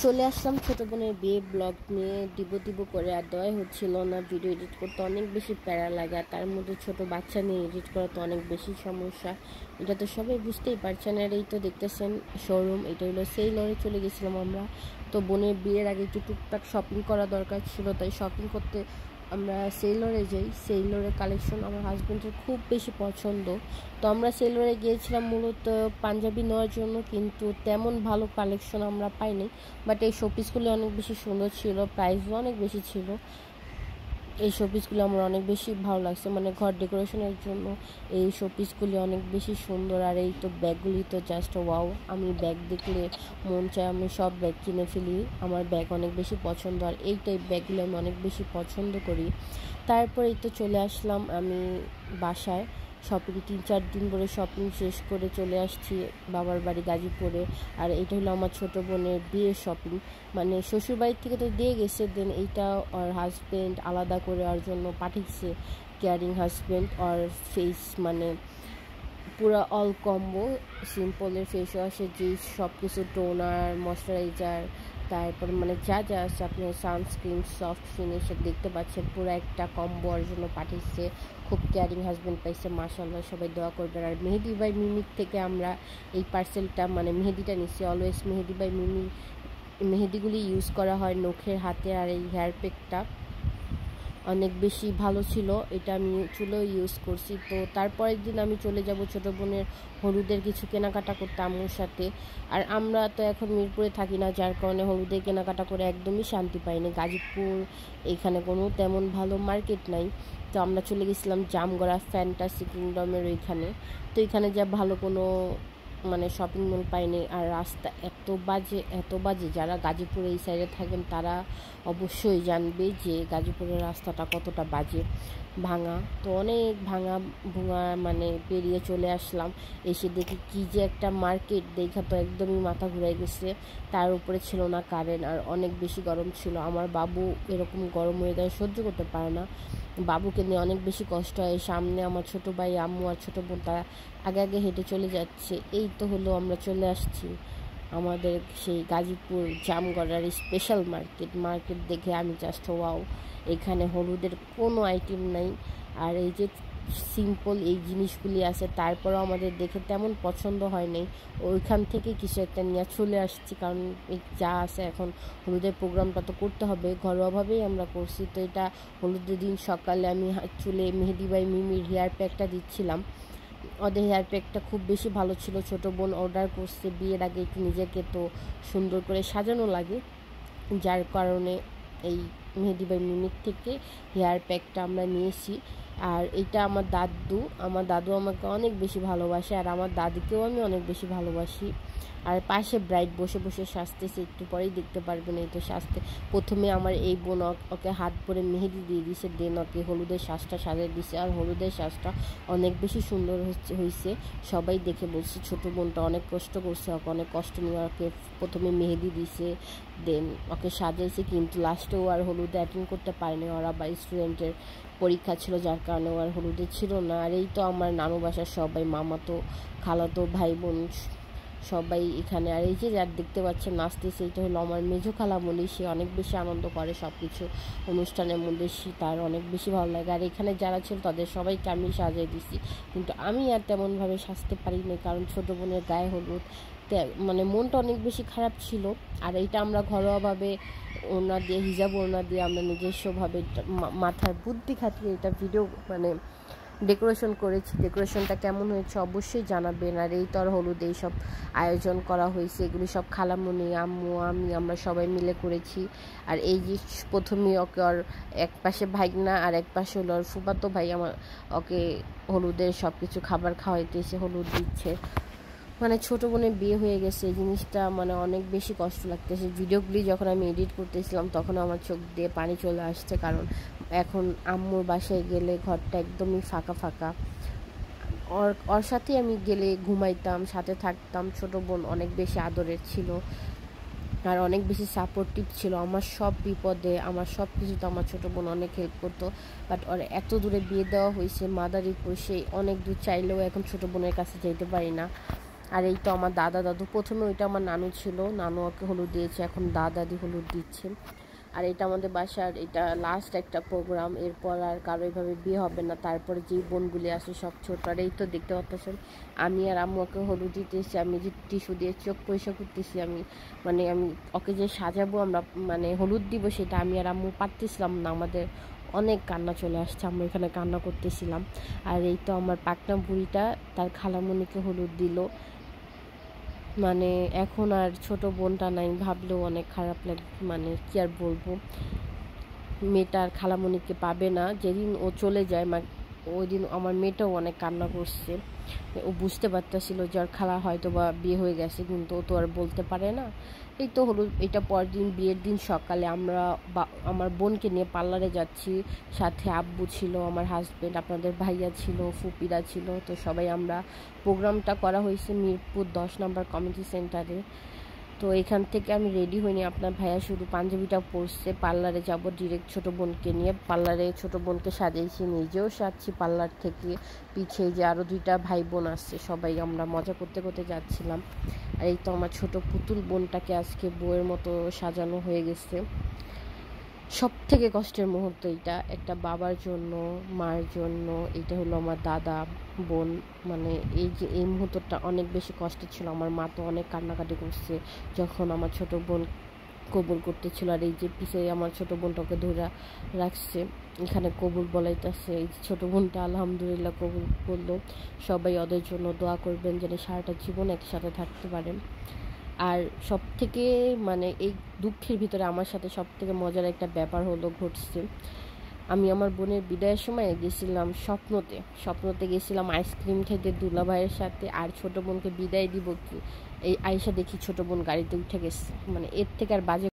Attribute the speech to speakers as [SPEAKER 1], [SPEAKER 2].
[SPEAKER 1] চলে আসলাম ছোটো বোনের বিয়ে ব্লগ নিয়ে। দিব করে আর দেওয়াই হচ্ছিল না। ভিডিও এডিট করতে অনেক বেশি প্যারা লাগে, আর তার মধ্যে ছোট বাচ্চা নিয়ে এডিট করা তো অনেক বেশি সমস্যা। এটা তো সবাই বুঝতেই পারছেন। আর এই তো দেখতেছেন শোরুম, এটা হলো সেই লরে চলে গেছিলাম আমরা। তো বোনের বিয়ের আগে একটু টুকটাক শপিং করা দরকার ছিল, তাই শপিং করতে আমরা সেলরে যাই। সেলরের কালেকশন আমার হাজব্যান্ডের খুব বেশি পছন্দ, তো আমরা সেলরে গিয়েছিলাম মূলত পাঞ্জাবি নেওয়ার জন্য, কিন্তু তেমন ভালো কালেকশন আমরা পাইনি। বাট এই শোপিসগুলো অনেক বেশি সুন্দর ছিল, প্রাইসও অনেক বেশি ছিল। এই শোপিসগুলো আমার অনেক বেশি ভালো লাগছে, মানে ঘর ডেকোরেশনের জন্য এই শোপিসগুলি অনেক বেশি সুন্দর। আর এই তো ব্যাগগুলি তো জাস্ট ওয়াও, আমি ব্যাগ দেখলে মন চায় আমি সব ব্যাগ কিনে ফেলি। আমার ব্যাগ অনেক বেশি পছন্দ, আর এই টাইপ ব্যাগগুলো আমি অনেক বেশি পছন্দ করি। তারপরেই তো চলে আসলাম আমি বাসায়। শপিং 3-4 দিন ধরে শপিং শেষ করে চলে আসছি বাবার বাড়ি গাজীপুরে। আর এটা হলো আমার ছোটো বোনের বিয়ের শপিং, মানে শ্বশুরবাড়ির থেকে তো দিয়ে গেছে, দেন এইটা ওর হাজব্যান্ড আলাদা করে ওর জন্য পাঠিয়েছে। কেয়ারিং হাজব্যান্ড, ওর ফেস মানে পুরো অল কম্বো, সিম্পলের ফেস ওয়াশের যে সব কিছু, টোনার, ময়শ্চারাইজার, তারপর মানে যা যা আছে আপনার সানস্ক্রিন, সফট ফিনিশ দেখতে পাচ্ছেন, পুরো একটা কম্বো ওর জন্য পাঠিয়েছে। খুব কেয়ারিং হাজব্যান্ড পাইছে, মাশাআল্লাহ, সবাই দোয়া করবেন। আর মেহেদি বাই মিমির থেকে আমরা এই পার্সেলটা মানে মেহেদিটা নিচ্ছি। অলওয়েজ মেহেদি বাই মিমি মেহেদিগুলি ইউজ করা হয় নখের, হাতে। আর এই হেয়ার প্যাকটা অনেক বেশি ভালো ছিল, এটা আমি চুলেও ইউজ করছি। তো তারপরের দিন আমি চলে যাব ছোটো বোনের হলুদের কিছু কেনাকাটা করতে আম্মুর সাথে। আর আমরা তো এখন মিরপুরে থাকি না, যার কারণে হলুদের কেনাকাটা করে একদমই শান্তি পাইনি। গাজীপুর এখানে কোনো তেমন ভালো মার্কেট নাই, তো আমরা চলে গেছিলাম জামগড়া ফ্যান্টাসি কিংডমের ওইখানে। তো এখানে যা ভালো কোনো মানে শপিং মল পাইনি। আর রাস্তা এত বাজে, যারা গাজীপুরে এই সাইডে থাকেন তারা অবশ্যই জানবে যে গাজীপুরের রাস্তাটা কতটা বাজে, ভাঙা। তো অনেক ভাঙা ভুঙা মানে পেরিয়ে চলে আসলাম। এসে দেখি কি যে একটা মার্কেট, দেখা তো একদমই মাথা ঘুরে গেছে। তার উপরে ছিল না কারেন্ট, আর অনেক বেশি গরম ছিল। আমার বাবু এরকম গরম ওয়েদার সহ্য করতে পারে না, বাবুকে নিয়ে অনেক বেশি কষ্ট হয়। সামনে আমার ছোটো ভাই, আম্মু আর ছোটো বোন, তারা আগে আগে হেঁটে চলে যাচ্ছে। এই তো হলো আমরা চলে আসছি আমাদের সেই গাজীপুর জামগড়ার স্পেশাল মার্কেট দেখে আমি জাস্ট ওয়াও। এখানে হলুদের কোনো আইটেম নাই, আর এই যে সিম্পল এই জিনিসগুলি আছে, তারপরেও আমাদের দেখে তেমন পছন্দ হয় নাই। ওইখান থেকে কিছু একটা নিয়ে চলে আসছি, কারণ যা আছে এখন হলুদের প্রোগ্রামটা তো করতে হবে, ঘরোয়াভাবেই আমরা করছি। তো এটা হলুদের দিন সকালে আমি চুলে মেহেদি বাই মিমির হেয়ার প্যাকটা দিচ্ছিলাম। ওদের হেয়ার প্যাকটা খুব বেশি ভালো ছিল, ছোটো বোন অর্ডার করছে বিয়ের আগে একটু নিজেকে তো সুন্দর করে সাজানো লাগে, যার কারণে এই মেহেদি বাই মিমির থেকে হেয়ার প্যাকটা আমরা নিয়েছি। আর এটা আমার দাদু আমাকে অনেক বেশি ভালোবাসে, আর আমার দাদিকেও আমি অনেক বেশি ভালোবাসি। আর পাশে ব্রাইড বসে বসে সাজতেছে, একটু পরেই দেখতে পারবেন। এই তো সাজতে প্রথমে আমার এই বোন ওকে হাত ভরে মেহেদি দিয়ে দিছে, দেন ওকে হলুদের শ্বাসটা সাজিয়ে দিছে। আর হলুদের শ্বাসটা অনেক বেশি সুন্দর হয়েছে, সবাই দেখে বলছে ছোটো বোনটা অনেক কষ্ট করছে, ওকে অনেক কষ্ট নিয়ে ওকে প্রথমে মেহেদি দিছে, দেন ওকে সাজাইছে। কিন্তু লাস্টেও আর হলুদে অ্যাটেন্ড করতে পারেনি, ওরা বা স্টুডেন্টের পরীক্ষা ছিল, যার কারণে আর হলুদে ছিল না। আর এই তো আমার নানু বাসার সবাই, মামাতো খালাতো ভাই বোন সবাই এখানে। আর এই যে যার দেখতে পাচ্ছেন নাচতেছে, এটা হলো আমার মেজো খালামণি, সে অনেক বেশি আনন্দ করে সব কিছু অনুষ্ঠানের মধ্যে, তার অনেক বেশি ভালো লাগে। আর এখানে যারা ছিল তাদের সবাইকে আমি সাজিয়ে দিছি, কিন্তু আমি আর তেমনভাবে সাজতে পারিনি, কারণ ছোটো বোনের গায়ে হলুদ, মানে মনটা অনেক বেশি খারাপ ছিল। আর এইটা আমরা ঘরোয়াভাবে ওড়না দিয়ে, হিজাব ওড়না দিয়ে আমরা নিজস্বভাবে মাথার বুদ্ধি খাটিয়ে এটা ভিডিও মানে ডেকোরেশন করেছি। ডেকোরেশনটা কেমন হয়েছে অবশ্যই জানাবেন। আর এই তোর হলুদ এইসব আয়োজন করা হয়েছে, এগুলি সব খালামণি, আম্মু, আমরা সবাই মিলে করেছি। আর এই যে প্রথমে ওকে ওর এক পাশে ভাইগনা আর এক পাশে হলো ওর ফুফাতো ভাই, আমার ওকে হলুদের সব কিছু খাবার খাওয়াইতেছে, হলুদ দিচ্ছে। মানে ছোটো বোনের বিয়ে হয়ে গেছে, এই জিনিসটা মানে অনেক বেশি কষ্ট লাগতেছে। ভিডিওগুলি যখন আমি এডিট করতেছিলাম তখন আমার চোখ দিয়ে পানি চলে আসছে, কারণ এখন আম্মুর বাসায় গেলে ঘরটা একদমই ফাঁকা ফাঁকা। ওর সাথে আমি গেলে ঘুমাইতাম, সাথে থাকতাম। ছোটো বোন অনেক বেশি আদরের ছিল, আর অনেক বেশি সাপোর্টিভ ছিল আমার সব বিপদে, আমার সব কিছুতে আমার ছোটো বোন অনেক হেল্প করতো। বাট ওর এত দূরে বিয়ে দেওয়া হয়েছে মাদারীপুর, সেই অনেক দূর চাইলেও এখন ছোটো বোনের কাছে যেতে পারি না। আর এই তো আমার দাদা দাদু, প্রথমে ওইটা আমার নানু ছিল, নানু ওকে হলুদ দিয়েছে, এখন দাদা দাদি হলুদ দিচ্ছে। আর এটা আমাদের বাসার এটা লাস্ট একটা প্রোগ্রাম, এরপর আর কারো এইভাবে বিয়ে হবে না। তারপরে যেই বোনগুলি আছে সব ছোট। আর এই তো দেখতে পাচ্ছেন আমি আর আম্মু ওকে হলুদ দিতেছি, আমি যে টিস্যু দিয়ে চোখ পরিষ্কার করতেছি, আমি ওকে যে সাজাবো, আমরা হলুদ দিব, সেটা আমি আর আম্মু পারতেছিলাম না, আমাদের অনেক কান্না চলে আসছে, আমরা এখানে কান্না করতেছিলাম। আর এই তো আমার পাকনা বুড়িটা তার খালামণিকে হলুদ দিল। এখন আর ছোট বোনটা নাই, ভাবলেও অনেক খারাপ লাগে, কি আর বলবো, মেয়েটা আর খালামণিকে পাবে না। যেদিন ও চলে যায় ওই দিন আমার মেয়েটাও অনেক কান্না করছে। ও বুঝতে পারতেছিল যে ওর খালা হয়তো বা বিয়ে হয়ে গেছে, কিন্তু ও তো আর বলতে পারে না। এই তো হলো এটা পরের দিন, বিয়ের দিন সকালে আমরা আমার বোনকে নিয়ে পার্লারে যাচ্ছি, সাথে আব্বু ছিল, আমার হাজব্যান্ড, আপনাদের ভাইয়া ছিল, ফুপিরা ছিল। তো সবাই আমরা, প্রোগ্রামটা করা হয়েছে মিরপুর 10 নম্বর কমিউনিটি সেন্টারে। তো এখান থেকে আমি রেডি হইনি, আপনার ভাইয়া শুধু পাঞ্জাবিটা পরছে। পার্লারে যাব ডিরেক্ট ছোটো বোনকে নিয়ে, পার্লারে ছোটো বোনকে সাজিয়েছি, নিজেও সাজছি পার্লার থেকে। পিছিয়ে যে আরও 2টা ভাই বোন আসছে, সবাই আমরা মজা করতে করতে যাচ্ছিলাম। আর এই তো আমার ছোটো পুতুল বোনটাকে আজকে বউয়ের মতো সাজানো হয়ে গেছে। সব থেকে কষ্টের মুহূর্ত এটা, একটা বাবার জন্য, মার জন্য। এটা হলো আমার দাদা বোন, এই মুহূর্তটা অনেক বেশি কষ্টের ছিল। আমার মা তো অনেক কান্নাকাটি করছে যখন আমার ছোট বোন কবুল করতেছিল। আর এই যে পিছিয়ে আমার ছোট বোনটাকে ধরে রাখছে, এখানে কবুল বলাইতেছে। এই ছোট বোনটা আলহামদুলিল্লাহ কবুল করলো। সবাই ওদের জন্য দোয়া করবেন যেন সারাটা জীবন একসাথে থাকতে পারেন। আর সব থেকে এই দুঃখের ভিতরে আমার সাথে সব থেকে মজার একটা ব্যাপার ঘটছে। আমি আমার বোনের বিদায়ের সময় গেছিলাম স্বপ্নতে গেছিলাম আইসক্রিম খেতে দুলাভাইয়ের সাথে। আর ছোট বোনকে বিদায় দিব কি, এই আয়সা দেখি ছোট বোন গাড়িতে উঠে গেছে। এর থেকে আর বাজে